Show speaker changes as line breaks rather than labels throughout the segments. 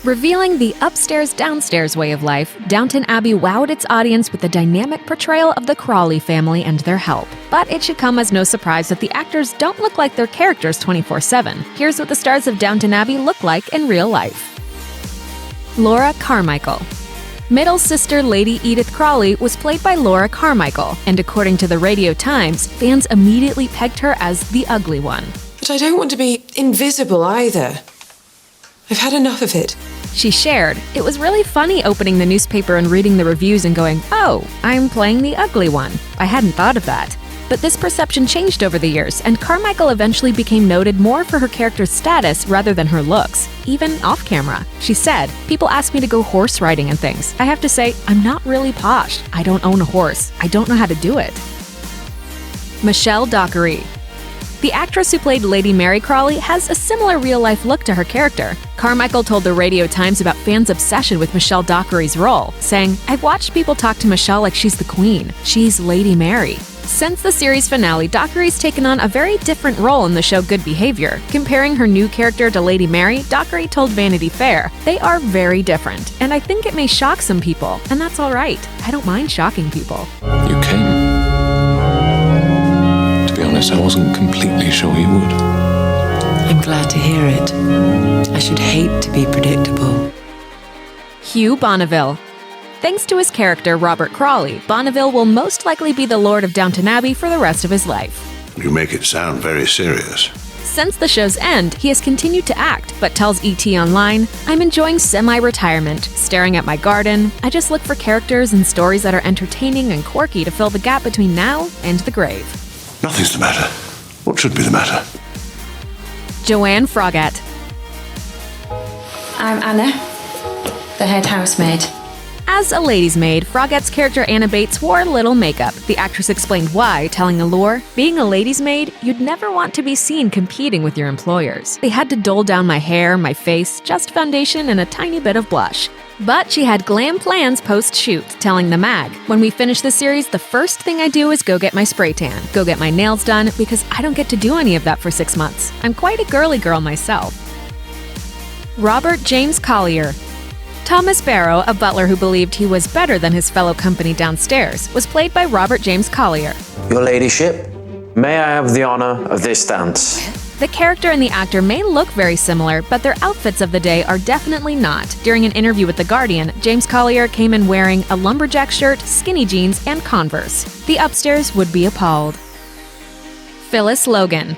Revealing the upstairs-downstairs way of life, Downton Abbey wowed its audience with the dynamic portrayal of the Crawley family and their help. But it should come as no surprise that the actors don't look like their characters 24/7. Here's what the stars of Downton Abbey look like in real life. Laura Carmichael. Middle sister Lady Edith Crawley was played by Laura Carmichael, and according to the Radio Times, fans immediately pegged her as the ugly one.
But I don't want to be invisible either. I've had enough of it.
She shared, "It was really funny opening the newspaper and reading the reviews and going, oh, I'm playing the ugly one. I hadn't thought of that." But this perception changed over the years, and Carmichael eventually became noted more for her character's status rather than her looks, even off-camera. She said, "People ask me to go horse riding and things. I have to say, I'm not really posh. I don't own a horse. I don't know how to do it." Michelle Dockery. The actress who played Lady Mary Crawley has a similar real-life look to her character. Carmichael told the Radio Times about fans' obsession with Michelle Dockery's role, saying, "I've watched people talk to Michelle like she's the queen. She's Lady Mary." Since the series finale, Dockery's taken on a very different role in the show Good Behavior. Comparing her new character to Lady Mary, Dockery told Vanity Fair, "They are very different, and I think it may shock some people, and that's all right. I don't mind shocking people."
You came. To be honest, I wasn't completely sure you would.
I'm glad to hear it. I should hate to be predictable.
Hugh Bonneville. Thanks to his character, Robert Crawley, Bonneville will most likely be the Lord of Downton Abbey for the rest of his life.
You make it sound very serious.
Since the show's end, he has continued to act, but tells ET Online, "I'm enjoying semi-retirement, staring at my garden. I just look for characters and stories that are entertaining and quirky to fill the gap between now and the grave."
Nothing's the matter. What should be the matter?
Joanne Froggatt.
I'm Anna, the head housemaid.
As a lady's maid, Froggatt's character Anna Bates wore little makeup. The actress explained why, telling Allure, "Being a lady's maid, you'd never want to be seen competing with your employers. They had to dole down my hair, my face, just foundation and a tiny bit of blush." But she had glam plans post-shoot, telling the Mag, "When we finish the series, the first thing I do is go get my spray tan, go get my nails done, because I don't get to do any of that for 6 months. I'm quite a girly girl myself." Robert James-Collier. Thomas Barrow, a butler who believed he was better than his fellow company downstairs, was played by Robert James-Collier.
Your ladyship, may I have the honor of this dance?
The character and the actor may look very similar, but their outfits of the day are definitely not. During an interview with The Guardian, James-Collier came in wearing a lumberjack shirt, skinny jeans, and Converse. The upstairs would be appalled. Phyllis Logan.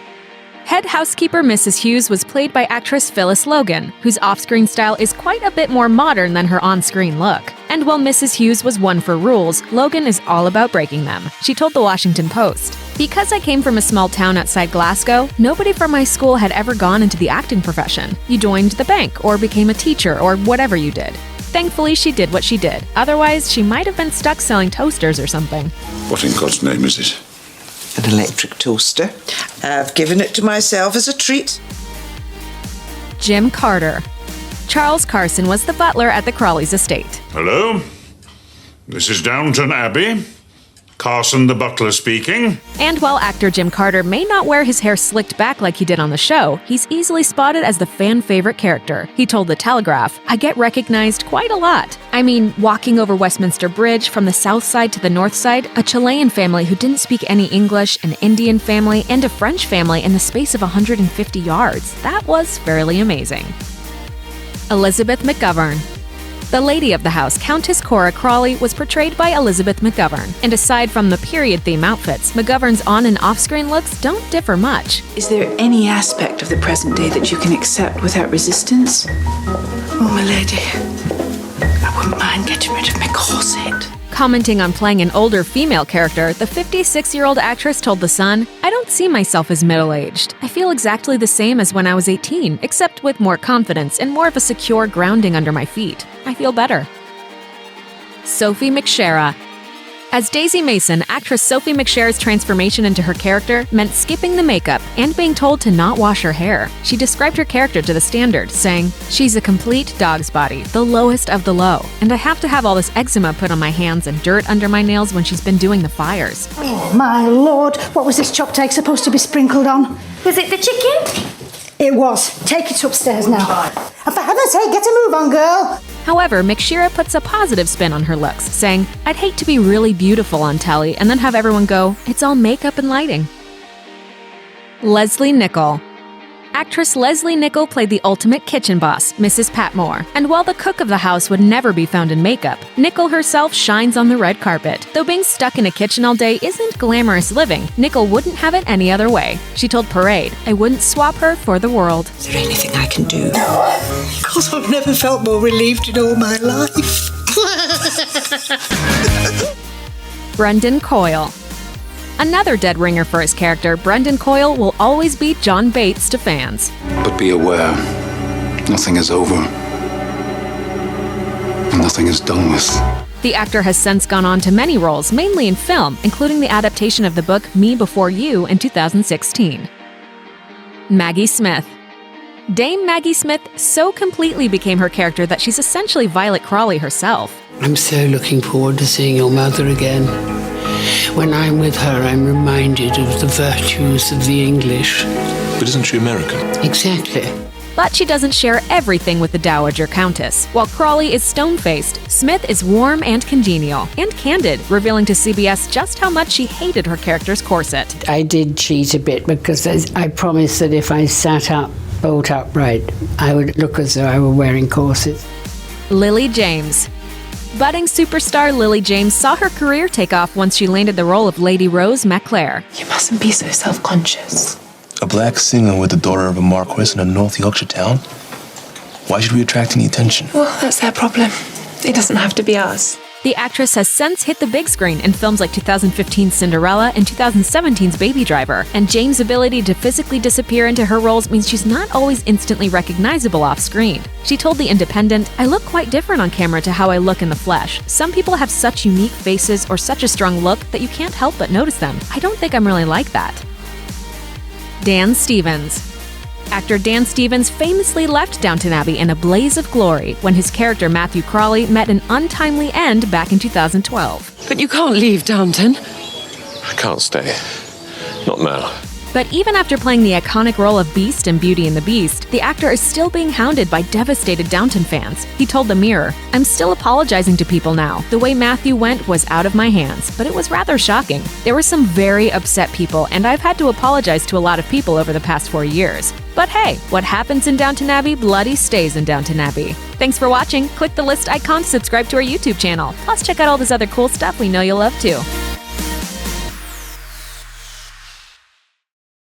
Head housekeeper Mrs. Hughes was played by actress Phyllis Logan, whose off-screen style is quite a bit more modern than her on-screen look. And while Mrs. Hughes was one for rules, Logan is all about breaking them. She told the Washington Post, "Because I came from a small town outside Glasgow, nobody from my school had ever gone into the acting profession. You joined the bank or became a teacher or whatever you did. Thankfully, she did what she did. Otherwise, she might have been stuck selling toasters or something."
What in God's name is it?
An electric toaster. I've given it to myself as a treat.
Jim Carter. Charles Carson was the butler at the Crawleys' estate.
Hello, this is Downton Abbey. Carson the butler speaking.
And while actor Jim Carter may not wear his hair slicked back like he did on the show, he's easily spotted as the fan-favorite character. He told The Telegraph, "I get recognized quite a lot. I mean, walking over Westminster Bridge from the south side to the north side, a Chilean family who didn't speak any English, an Indian family, and a French family in the space of 150 yards. That was fairly amazing." Elizabeth McGovern. The lady of the house, Countess Cora Crawley, was portrayed by Elizabeth McGovern. And aside from the period-theme outfits, McGovern's on- and off-screen looks don't differ much.
Is there any aspect of the present day that you can accept without resistance? Oh, my lady, I wouldn't mind getting rid of my corset.
Commenting on playing an older female character, the 56-year-old actress told The Sun, "I don't see myself as middle-aged. I feel exactly the same as when I was 18, except with more confidence and more of a secure grounding under my feet. I feel better." Sophie McShera. As Daisy Mason, actress Sophie McShera's transformation into her character meant skipping the makeup and being told to not wash her hair. She described her character to The Standard, saying, "She's a complete dog's body, the lowest of the low, and I have to have all this eczema put on my hands and dirt under my nails when she's been doing the fires."
Oh, my lord, what was this chopped egg supposed to be sprinkled on?
Was it the chicken?
It was. Take it upstairs now. And for heaven's sake, get a move on, girl.
However, McShera puts a positive spin on her looks, saying, "I'd hate to be really beautiful on telly and then have everyone go, it's all makeup and lighting." Lesley Nicol. Actress Lesley Nicol played the ultimate kitchen boss, Mrs. Patmore, and while the cook of the house would never be found in makeup, Nicol herself shines on the red carpet. Though being stuck in a kitchen all day isn't glamorous living, Nicol wouldn't have it any other way. She told Parade, "I wouldn't swap her for the world."
Is there anything I can do? Because I've never felt more relieved in all my life.
Brendan Coyle. Another dead ringer for his character, Brendan Coyle will always beat John Bates to fans.
But be aware, nothing is over. And nothing is done with.
The actor has since gone on to many roles, mainly in film, including the adaptation of the book Me Before You in 2016. Maggie Smith. Dame Maggie Smith so completely became her character that she's essentially Violet Crawley herself.
I'm so looking forward to seeing your mother again. When I'm with her, I'm reminded of the virtues of the English.
But isn't she American?
Exactly.
But she doesn't share everything with the Dowager Countess. While Crawley is stone-faced, Smith is warm and congenial, and candid, revealing to CBS just how much she hated her character's corset.
I did cheat a bit because I promised that if I sat up, bolt upright, I would look as though I were wearing corsets.
Lily James. Budding superstar Lily James saw her career take off once she landed the role of Lady Rose McClare.
You mustn't be so self-conscious.
A black singer with the daughter of a marquis in a North Yorkshire town? Why should we attract any attention?
Well, that's their problem. It doesn't have to be us.
The actress has since hit the big screen in films like 2015's Cinderella and 2017's Baby Driver, and James' ability to physically disappear into her roles means she's not always instantly recognizable off screen. She told The Independent, "I look quite different on camera to how I look in the flesh. Some people have such unique faces or such a strong look that you can't help but notice them. I don't think I'm really like that." Dan Stevens. Actor Dan Stevens famously left Downton Abbey in a blaze of glory when his character Matthew Crawley met an untimely end back in 2012.
But you can't leave Downton.
I can't stay. Not now.
But even after playing the iconic role of Beast in Beauty and the Beast, the actor is still being hounded by devastated Downton fans. He told The Mirror, "I'm still apologizing to people now. The way Matthew went was out of my hands, but it was rather shocking. There were some very upset people, and I've had to apologize to a lot of people over the past 4 years. But hey, what happens in Downton Abbey bloody stays in Downton Abbey." Thanks for watching. Click the list icon to subscribe to our YouTube channel. Plus check out all this other cool stuff we know you'll love too.